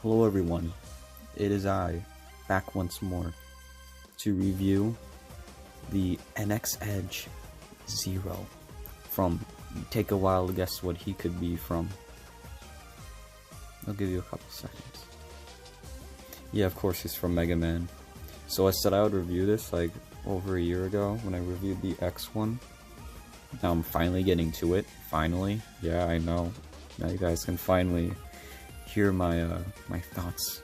Hello everyone, it is I, back once more, to review the NXEDGE Zero from, take a while to guess what he could be from. I'll give you a couple seconds. Yeah, of course he's from Mega Man. So I said I would review this like over a year ago when I reviewed the X one. Now I'm finally getting to it, finally. Yeah, I know. Now you guys can finally hear my my thoughts.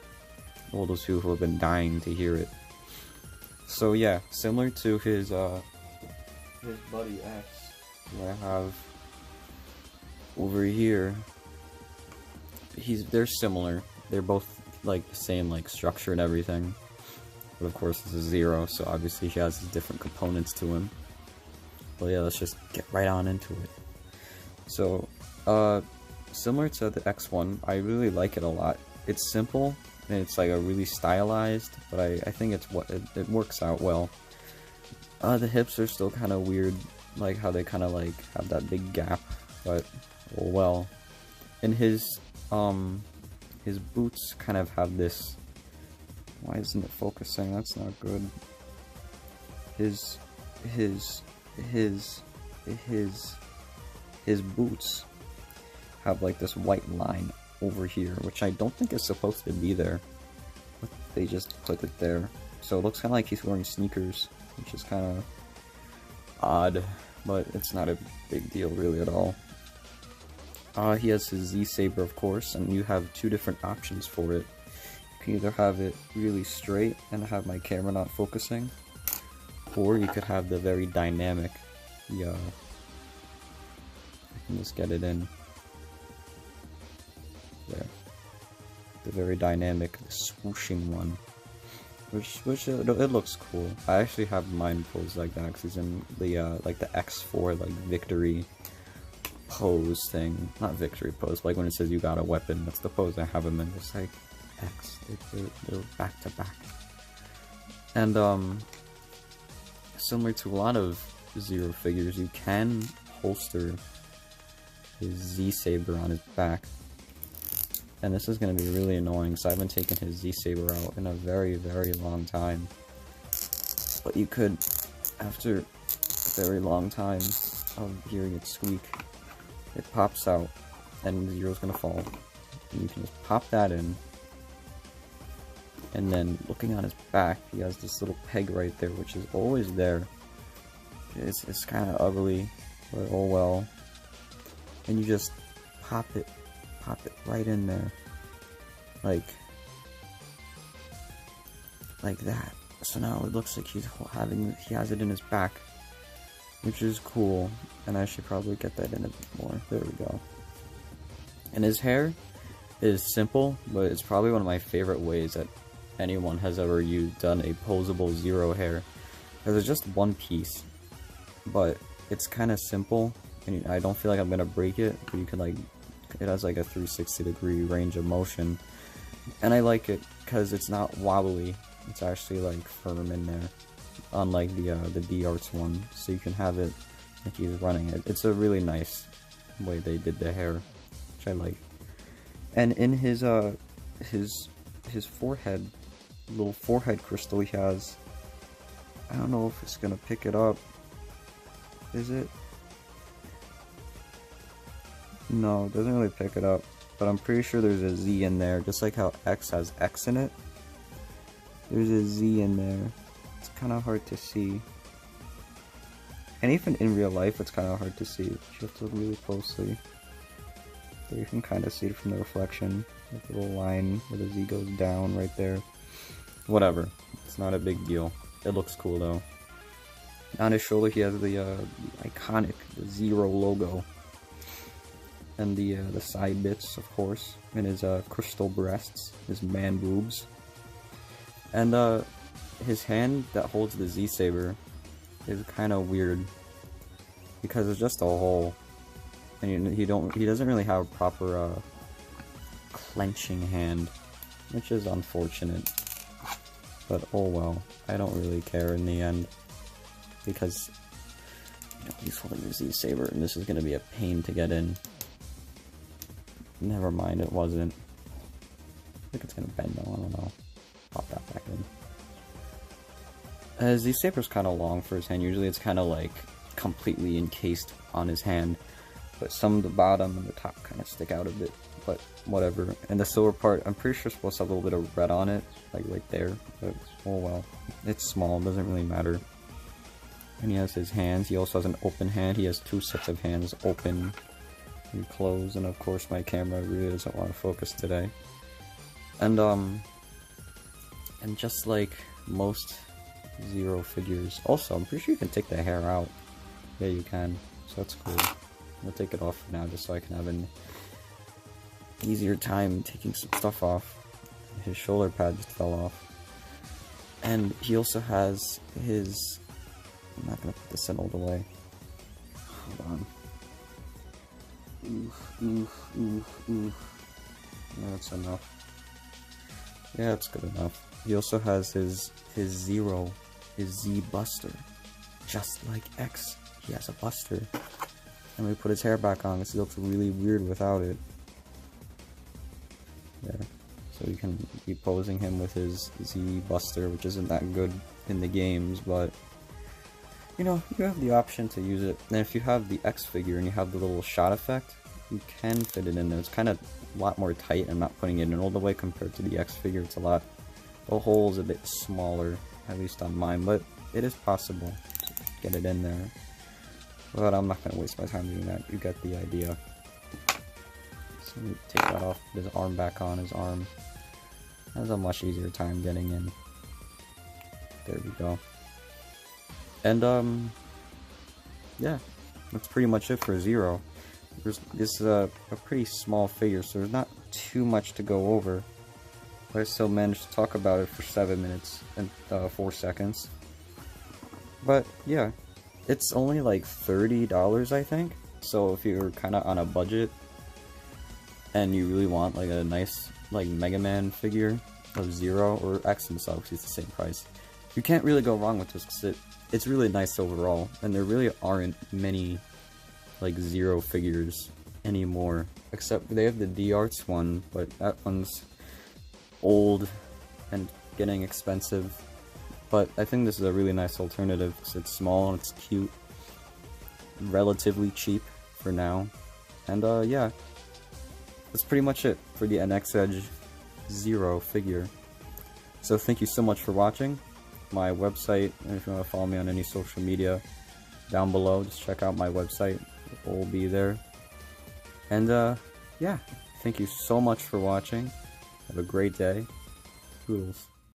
All those people who have been dying to hear it. So yeah, similar to his buddy X, who I have over here. They're similar. They're both like the same like structure and everything. But of course it's a Zero, so obviously he has his different components to him. But yeah, let's just get right on into it. So, similar to the X1, I really like it a lot. It's simple, and it's like a really stylized, but I think it works out well. The hips are still kind of weird, like how they kind of like have that big gap, but oh well. And his boots kind of have this. Why isn't it focusing? That's not good. His boots have like this white line over here, which I don't think is supposed to be there, but they just put it there. So it looks kind of like he's wearing sneakers, which is kind of odd, but it's not a big deal really at all. He has his Z-Saber, of course, and you have two different options for it. You can either have it really straight and have my camera not focusing, or you could have the very dynamic, I can just get it in there, the very dynamic, the swooshing one, which it looks cool. I actually have mine posed like that because he's in the like the X4 like victory pose thing, not victory pose, like when it says you got a weapon, that's the pose I have him in. It's like X, they're back to back. And similar to a lot of Zero figures, you can holster his Z-Saber on his back. And this is going to be really annoying, so I haven't taken his Z-Saber out in a very, very long time. But you could, after a very long time of hearing it squeak, it pops out, and Zero's going to fall. And you can just pop that in. And then, looking on his back, he has this little peg right there, which is always there. It's kind of ugly, but oh well. And you just pop it right in there, like that. So now it looks like he has it in his back, which is cool. And I should probably get that in a bit more. There we go. And his hair is simple, but it's probably one of my favorite ways that anyone has ever done a posable Zero hair. Because it's just one piece, but it's kind of simple, and I don't feel like I'm gonna break it. But you can like, it has like a 360-degree range of motion, and I like it because it's not wobbly. It's actually like firm in there, unlike the D-Arts one. So you can have it like he's running it. It's a really nice way they did the hair, which I like. And in his forehead, little forehead crystal he has, I don't know if it's gonna pick it up. Is it? No, it doesn't really pick it up, but I'm pretty sure there's a Z in there, just like how X has X in it. There's a Z in there. It's kind of hard to see. And even in real life, it's kind of hard to see. You have to look really closely. There you can kind of see it from the reflection. Like the little line where the Z goes down right there. Whatever. It's not a big deal. It looks cool though. On his shoulder he has the iconic Zero logo. And the side bits, of course. And his crystal breasts. His man boobs. And his hand that holds the Z-Saber is kind of weird. Because it's just a hole. And he doesn't really have a proper clenching hand, which is unfortunate. But oh well, I don't really care in the end, because he's holding his Z-Saber, and this is going to be a pain to get in. Never mind, it wasn't. think it's gonna bend though, I don't know. Pop that back in. As the saber's kind of long for his hand, usually it's kind of like completely encased on his hand, but some of the bottom and the top kind of stick out a bit, but whatever. And the silver part, I'm pretty sure it's supposed to have a little bit of red on it, like right there, but oh well. It's small, it doesn't really matter. And he has his hands, he also has an open hand, he has two sets of hands, open and closed, and of course my camera really doesn't want to focus today. And just like most Zero figures, also I'm pretty sure you can take the hair out. Yeah, you can, so that's cool. I'm gonna take it off for now just so I can have an easier time taking some stuff off. His shoulder pad just fell off. And he also has his... I'm not gonna put this in all the way. Hold on. Yeah, that's enough. Yeah, that's good enough. He also has his Zero, his Z Buster. Just like X, he has a Buster. And we put his hair back on because he looks really weird without it. There. So you can be posing him with his Z Buster, which isn't that good in the games, but you know, you have the option to use it. And if you have the X figure and you have the little shot effect, you can fit it in there. It's kind of a lot more tight. I'm not putting it in all the way compared to the X figure. It's a lot, the hole is a bit smaller, at least on mine, but it is possible to get it in there. But I'm not going to waste my time doing that. You get the idea. So let me take that off, put his arm back on. His arm has a much easier time getting in. There we go. And yeah, that's pretty much it for Zero. This is a pretty small figure, so there's not too much to go over. But I still managed to talk about it for 7 minutes and 4 seconds. But yeah, it's only like $30, I think. So if you're kind of on a budget and you really want like a nice like Mega Man figure of Zero or X himself, because it's the same price, you can't really go wrong with this because it's really nice overall. And there really aren't many like Zero figures anymore, except they have the D-Arts one, but that one's old and getting expensive. But I think this is a really nice alternative because it's small and it's cute, relatively cheap for now. And yeah, that's pretty much it for the NXEDGE Zero figure. So thank you so much for watching. My website, and if you want to follow me on any social media down below, just check out my website. It will be there. And yeah, thank you so much for watching. Have a great day. Toodles.